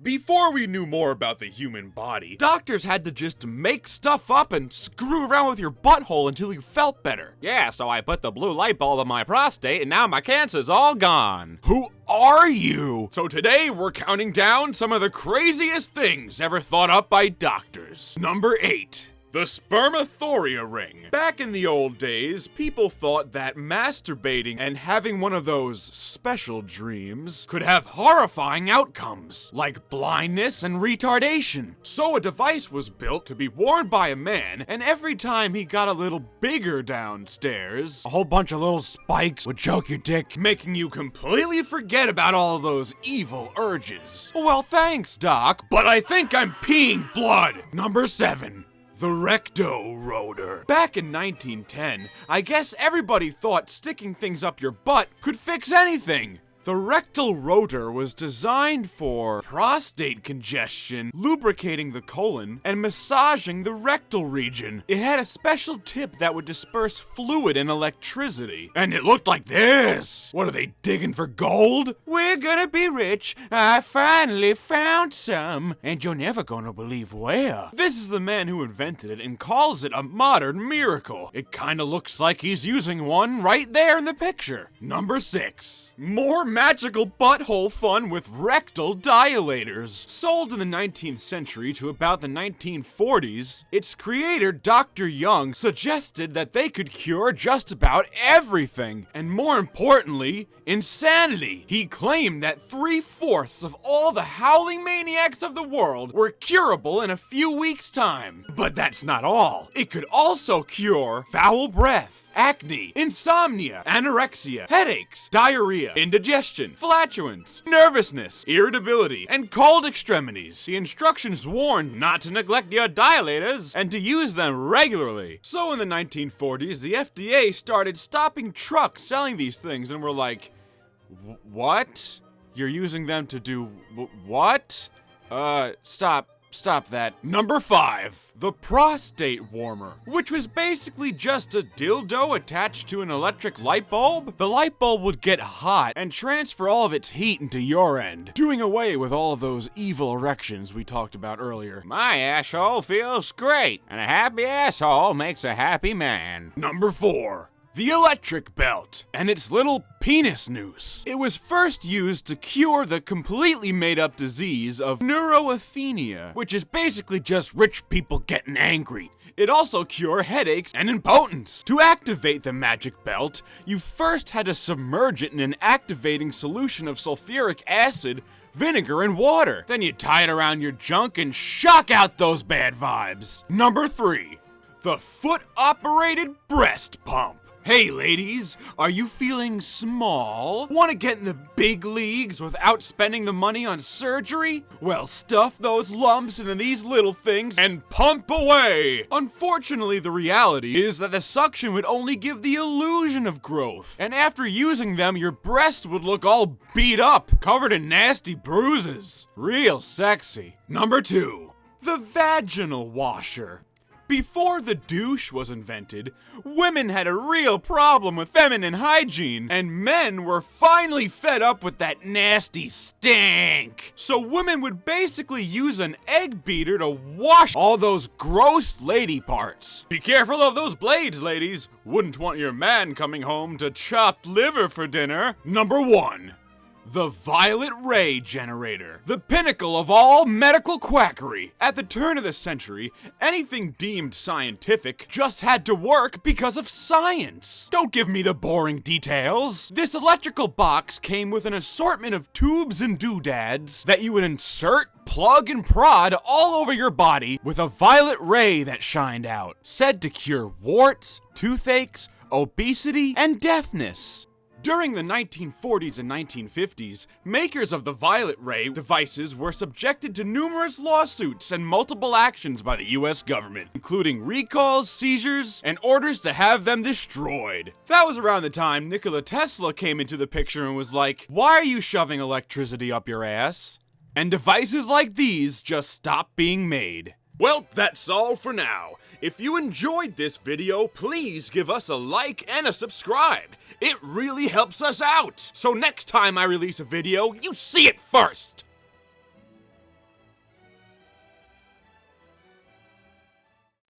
Before we knew more about the human body, doctors had to just make stuff up and screw around with your butthole until you felt better. Yeah, so I put the blue light bulb on my prostate and now my cancer's all gone. Who are you? So today we're counting down some of the craziest things ever thought up by doctors. Number 8. The Sperm Authorial ring. Back in the old days, people thought that masturbating and having one of those special dreams could have horrifying outcomes, like blindness and retardation. So a device was built to be worn by a man, and every time he got a little bigger downstairs, a whole bunch of little spikes would choke your dick, making you completely forget about all of those evil urges. Well, thanks, Doc, but I think I'm peeing blood. Number 7. The Rectal Rotor. Back in 1910, I guess everybody thought sticking things up your butt could fix anything. The rectal rotor was designed for prostate congestion, lubricating the colon, and massaging the rectal region. It had a special tip that would disperse fluid and electricity. And it looked like this. What are they digging for gold? We're gonna be rich. I finally found some. And you're never gonna believe where. This is the man who invented it and calls it a modern miracle. It kinda looks like he's using one right there in the picture. Number 6. More magical butthole fun with rectal dilators. Sold in the 19th century to about the 1940s, its creator, Dr. Young, suggested that they could cure just about everything, and more importantly, insanity. He claimed that 3/4 of all the howling maniacs of the world were curable in a few weeks' time. But that's not all. It could also cure foul breath, acne, insomnia, anorexia, headaches, diarrhea, indigestion, flatulence, nervousness, irritability, and cold extremities. The instructions warn not to neglect your dilators and to use them regularly. So in the 1940s, the FDA started stopping trucks selling these things and were like, what? You're using them to do what? Stop that. Number 5. The Prostate Warmer, which was basically just a dildo attached to an electric light bulb. The light bulb would get hot and transfer all of its heat into your end, doing away with all of those evil erections we talked about earlier. My asshole feels great, and a happy asshole makes a happy man. Number 4. The electric belt and its little penis noose. It was first used to cure the completely made-up disease of neuroathenia, which is basically just rich people getting angry. It also cured headaches and impotence. To activate the magic belt, you first had to submerge it in an activating solution of sulfuric acid, vinegar, and water. Then you tie it around your junk and shock out those bad vibes. Number 3. The foot-operated breast pump. Hey ladies, are you feeling small? Want to get in the big leagues without spending the money on surgery? Well, stuff those lumps into these little things and pump away! Unfortunately, the reality is that the suction would only give the illusion of growth, and after using them, your breast would look all beat up, covered in nasty bruises. Real sexy. Number 2. The Vaginal Washer. Before the douche was invented, women had a real problem with feminine hygiene, and men were finally fed up with that nasty stank. So women would basically use an egg beater to wash all those gross lady parts. Be careful of those blades, ladies. Wouldn't want your man coming home to chopped liver for dinner. Number 1. The violet ray generator, the pinnacle of all medical quackery. At the turn of the century, anything deemed scientific just had to work because of science. Don't give me the boring details. This electrical box came with an assortment of tubes and doodads that you would insert, plug, and prod all over your body with a violet ray that shined out, said to cure warts, toothaches, obesity, and deafness. During the 1940s and 1950s, makers of the violet ray devices were subjected to numerous lawsuits and multiple actions by the US government, including recalls, seizures, and orders to have them destroyed. That was around the time Nikola Tesla came into the picture and was like, "Why are you shoving electricity up your ass?" And devices like these just stopped being made. Well, that's all for now. If you enjoyed this video, please give us a like and a subscribe. It really helps us out. So next time I release a video, you see it first.